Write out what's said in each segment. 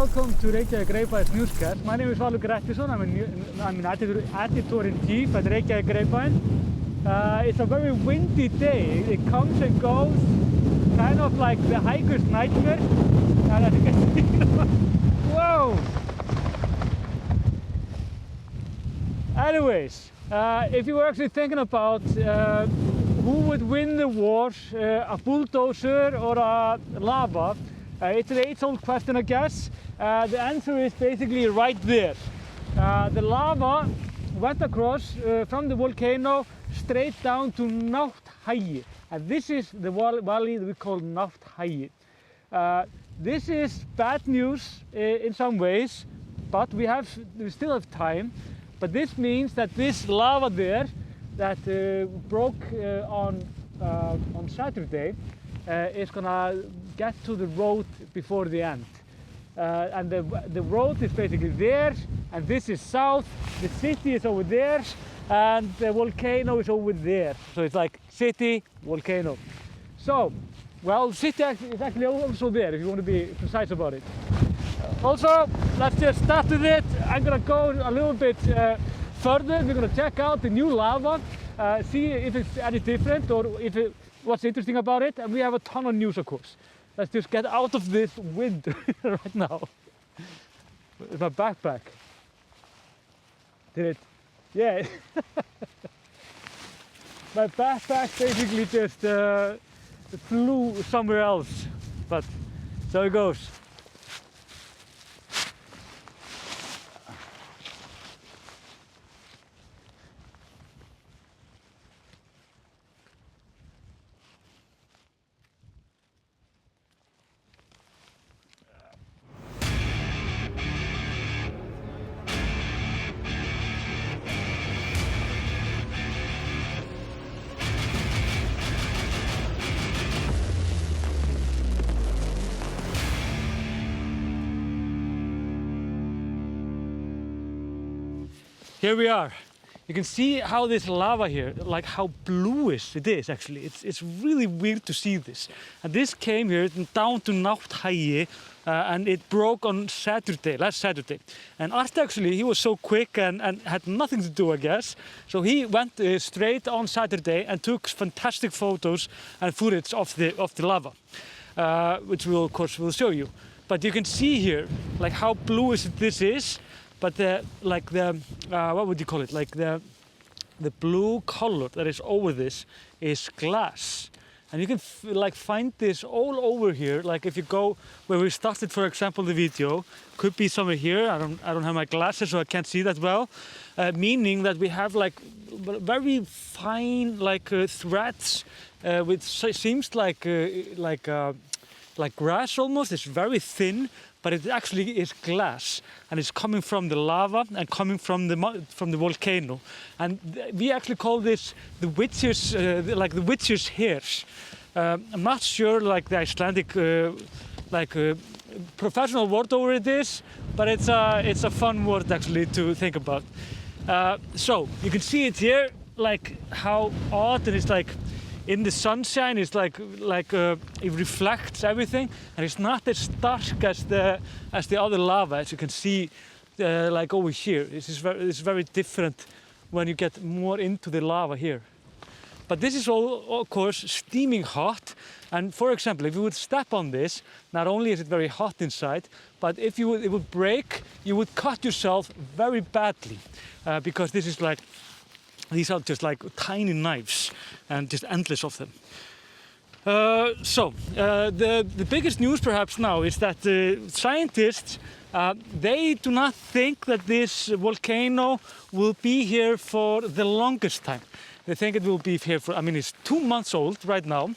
Welcome to Reykjavík Grapevine Newscast. My name is Valur Grettisson. I'm an editor-in-chief at Reykjavík Grapevine. It's a very windy day. It comes and goes, kind of like the hiker's nightmare. And as you can see, whoa! Anyways, if you were actually thinking about who would win the war, a bulldozer or a lava, it's an age-old question, I guess. The answer is basically right there. The lava went across from the volcano straight down to Nátthagi, and this is the valley that we call Nátthagi. This is bad news in some ways, but we still have time. But this means that this lava there that broke on Saturday is gonna get to the road before the end. And the road is basically there, and this is south, the city is over there, and the volcano is over there. So it's like city, volcano. So, well, city is actually also there if you want to be precise about it. Also, let's just start with it. I'm gonna go a little bit further. We're gonna check out the new lava, see if it's any different or what's interesting about it, and we have a ton of news, of course. Let's just get out of this wind right now. It's my backpack. Did it? Yeah. My backpack basically just flew somewhere else, but so it goes. Here we are. You can see how this lava here, like how bluish it is actually. It's really weird to see this. And this came here down to Nátthagi and it broke on last Saturday. And Art actually, he was so quick and had nothing to do, I guess. So he went straight on Saturday and took fantastic photos and footage of the lava, which we will, of course, will show you. But you can see here, like how bluish this is. But what would you call it? Like the blue color that is over this is glass, and you can find this all over here. Like if you go where we started, for example, the video, could be somewhere here. I don't have my glasses, so I can't see that well. Meaning that we have like very fine threads, which seems like grass almost. It's very thin. But it actually is glass, and it's coming from the lava and coming from the volcano, and we actually call this the witch's hairs. I'm not sure like the Icelandic professional word over it is, but it's a fun word actually to think about. So you can see it here, like how odd it is, like. In the sunshine, it's like it reflects everything, and it's not as dark as the other lava, as you can see, like over here. It's very different when you get more into the lava here. But this is all, of course, steaming hot. And for example, if you would step on this, not only is it very hot inside, but if it would break, you would cut yourself very badly, because this is like. These are just like tiny knives and just endless of them. The biggest news perhaps now is that scientists, they do not think that this volcano will be here for the longest time. They think it will be here for, it's 2 months old right now.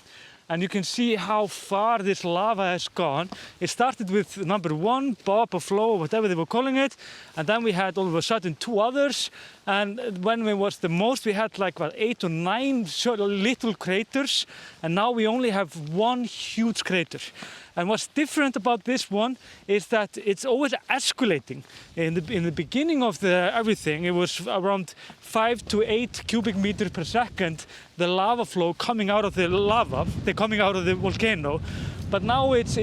And you can see how far this lava has gone. It started with number 1, Bob or Flo, or whatever they were calling it. And then we had all of a sudden 2 others. And when it was the most, we had like 8 or 9 little craters. And now we only have 1 huge crater. And what's different about this one is that it's always escalating. In the beginning of everything, it was around 5 to 8 cubic meters per second, the lava flow coming out of the volcano. But now it's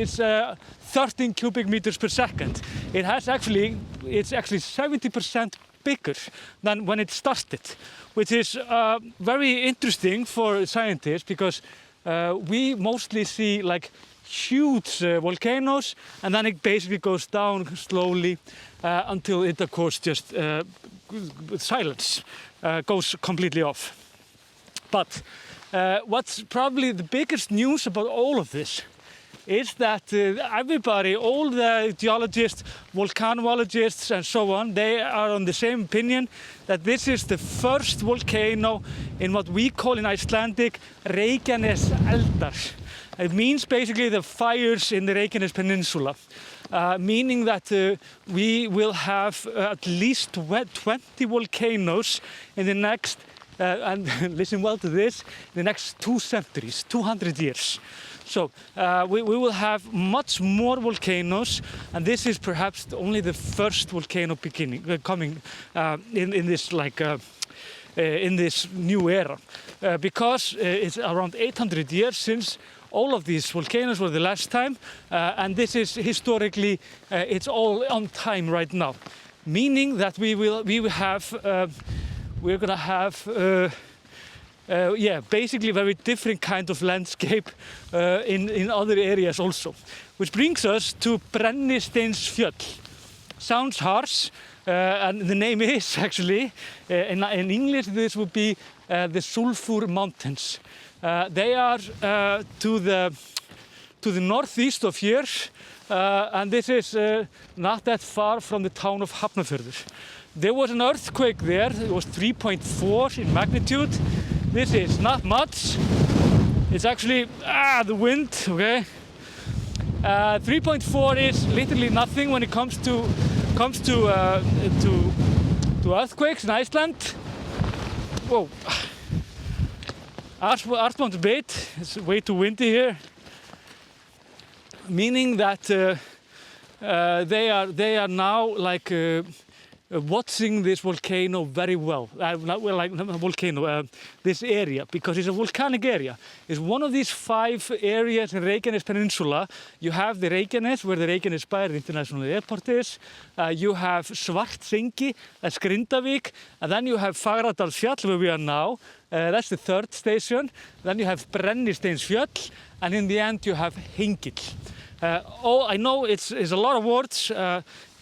13 cubic meters per second. It's actually 70% bigger than when it started, which is very interesting for scientists because we mostly see like huge volcanoes, and then it basically goes down slowly until it, of course, just silence goes completely off. But what's probably the biggest news about all of this is that everybody, all the geologists, volcanologists and so on, they are on the same opinion that this is the first volcano in what we call in Icelandic Reykjaneseldar. It means basically the fires in the Reykjanes Peninsula, meaning that we will have at least 20 volcanoes in the next, and listen well to this, in the next 2 centuries, 200 years. So we will have much more volcanoes, and this is perhaps only the first volcano coming in this like in this new era, because it's around 800 years since all of these volcanoes were the last time, and this is historically it's all on time right now, meaning that we're gonna have basically very different kind of landscape in other areas also, which brings us to Brennisteinsfjöll. Sounds harsh, and the name is actually in English this would be the Sulphur Mountains. They are to the northeast of here, and this is not that far from the town of Hafnarfjörður. There was an earthquake there. It was 3.4 in magnitude. This is not much. It's actually the wind. Okay, 3.4 is literally nothing when it comes to earthquakes in Iceland. Whoa. Artmann's bait. It's way too windy here, meaning that they are now like watching this volcano very well. This area, because it's a volcanic area. It's one of these 5 areas in Reykjanes Peninsula. You have the Reykjanes, where the Reykjanesbær International Airport is. You have Svartsengi, that's Grindavík, and then you have Fagradalsfjall, where we are now. That's the 3rd station. Then you have Brennisteinsfjöll, and in the end you have Hengill. I know it's a lot of words.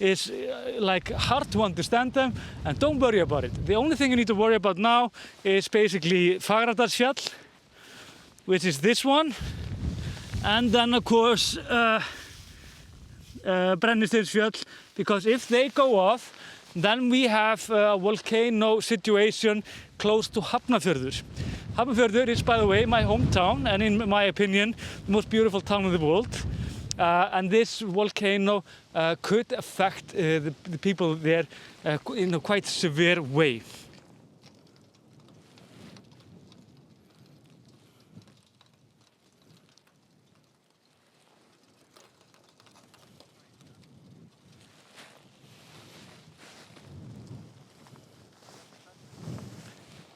It's like hard to understand them, and don't worry about it. The only thing you need to worry about now is basically Fagradalsfjall, which is this one, and then of course Brennisteinsfjöll, because if they go off, then we have a volcano situation close to Hafnarfjörður. Hafnarfjörður is, by the way, my hometown, and in my opinion, the most beautiful town in the world. And this volcano could affect the people there in a quite severe way.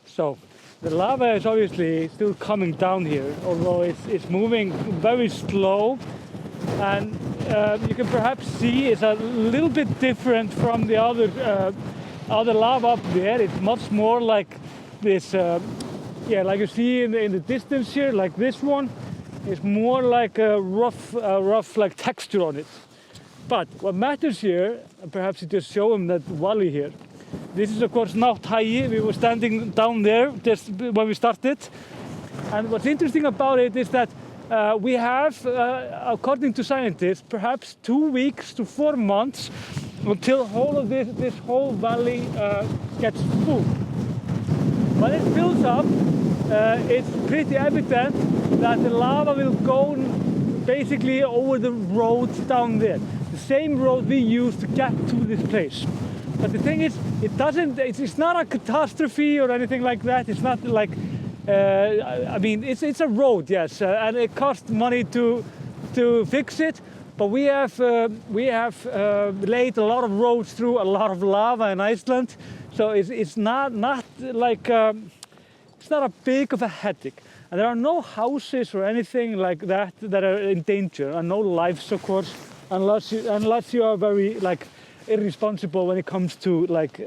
So the lava is obviously still coming down here, although it's moving very slow. And you can perhaps see it's a little bit different from the other lava up there. It's much more like this, like you see in the distance here, like this one. It's more like a rough like texture on it. But what matters here, and perhaps you just show them that valley here. This is of course Nátthagi. We were standing down there just when we started. And what's interesting about it is that we have, according to scientists, perhaps 2 weeks to 4 months until this whole valley gets full. When it fills up, it's pretty evident that the lava will go basically over the road down there, the same road we use to get to this place. But the thing is, it's not a catastrophe or anything like that. It's not like I mean, it's a road, yes, and it costs money to fix it. But we have laid a lot of roads through a lot of lava in Iceland, so it's not like it's not a big of a headache. And there are no houses or anything like that are in danger, and no lives, of course, unless you are very like irresponsible when it comes to like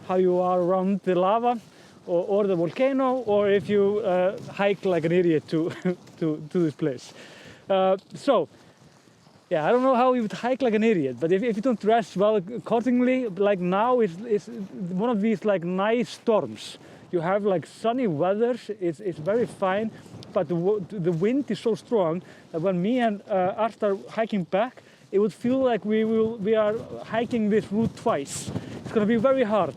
how you are around the lava or the volcano, or if you hike like an idiot to this place. So yeah, I don't know how you would hike like an idiot, but if you don't dress well accordingly, like now it's one of these like nice storms. You have like sunny weather, it's very fine, but the wind is so strong that when me and Art are hiking back, it would feel like we are hiking this route twice. It's going to be very hard.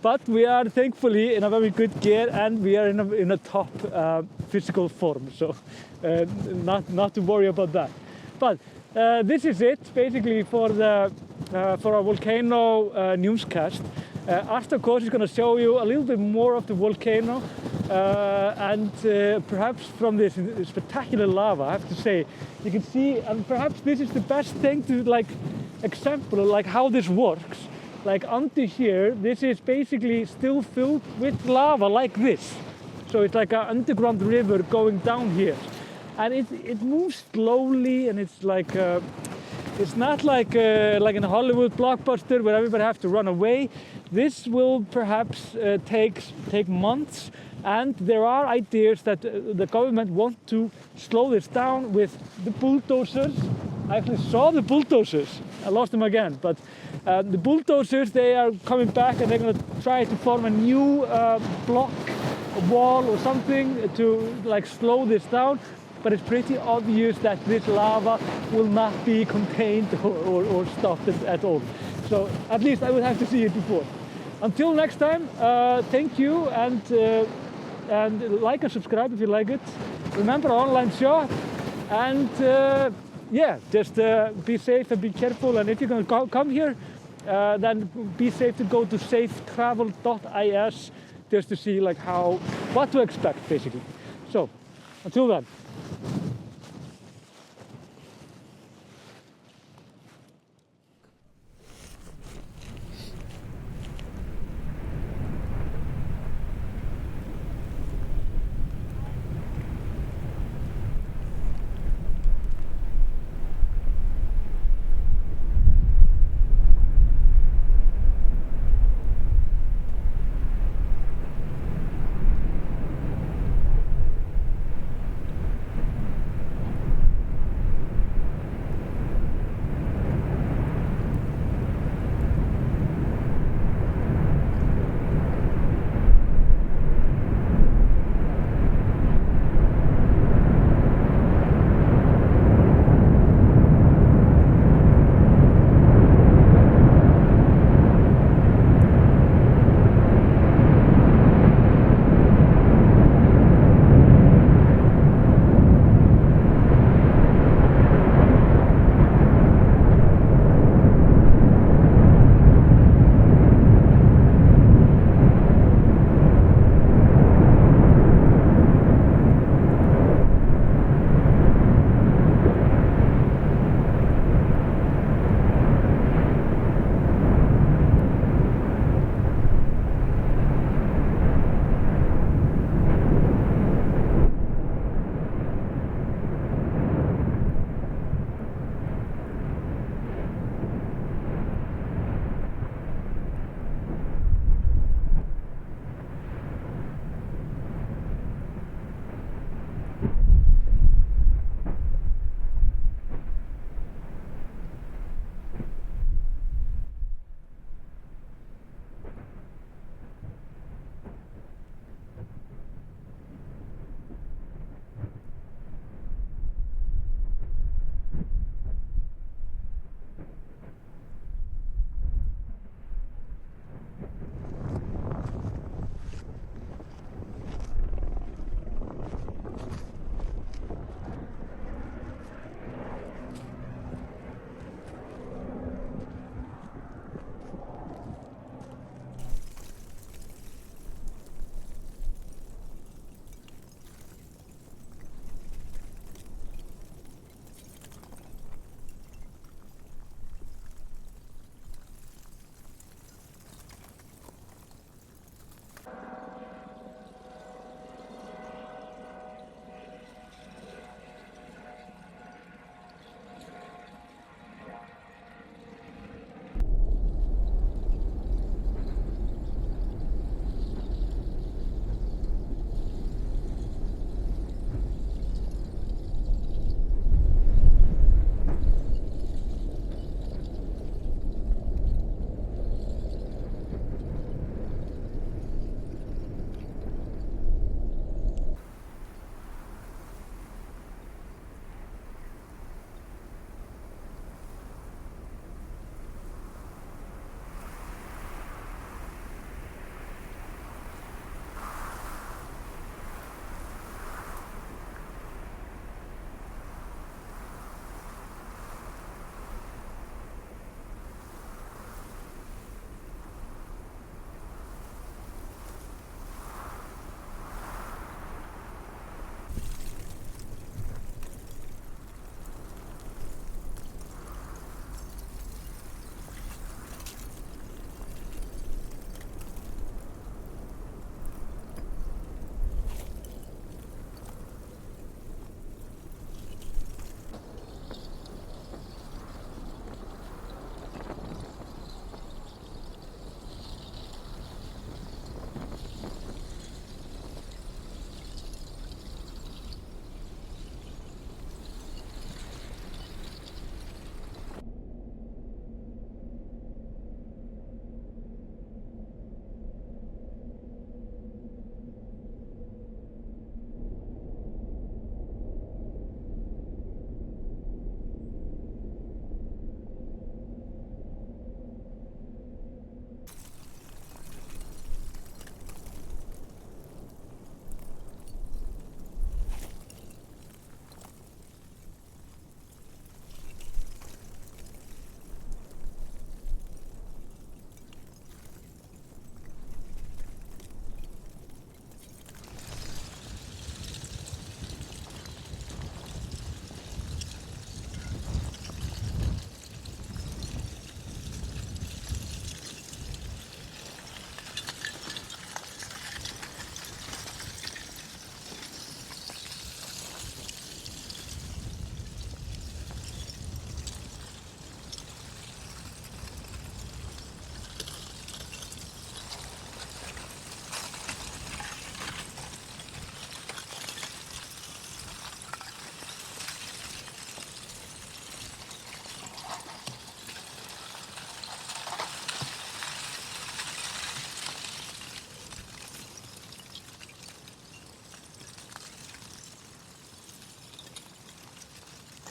But we are thankfully in a very good gear, and we are in a top physical form, so not to worry about that. But this is it basically for our volcano newscast. Art, of course, is going to show you a little bit more of the volcano, and perhaps from this spectacular lava, I have to say, you can see, and perhaps this is the best thing to like example like how this works. Like under here, this is basically still filled with lava like this. So it's like an underground river going down here, and it moves slowly, and it's like it's not like in a Hollywood blockbuster where everybody has to run away. This will perhaps take months, and there are ideas that the government want to slow this down with the bulldozers. I actually saw the bulldozers. I lost them again, but the bulldozers, they are coming back, and they're going to try to form a new block, a wall or something to like slow this down. But it's pretty obvious that this lava will not be contained or stopped at all. So at least I would have to see it before. Until next time, thank you, and like and subscribe if you like it. Remember, online shop, and yeah, just be safe and be careful. And if you're going to come here, then be safe to go to safetravel.is just to see like what to expect basically. So until then.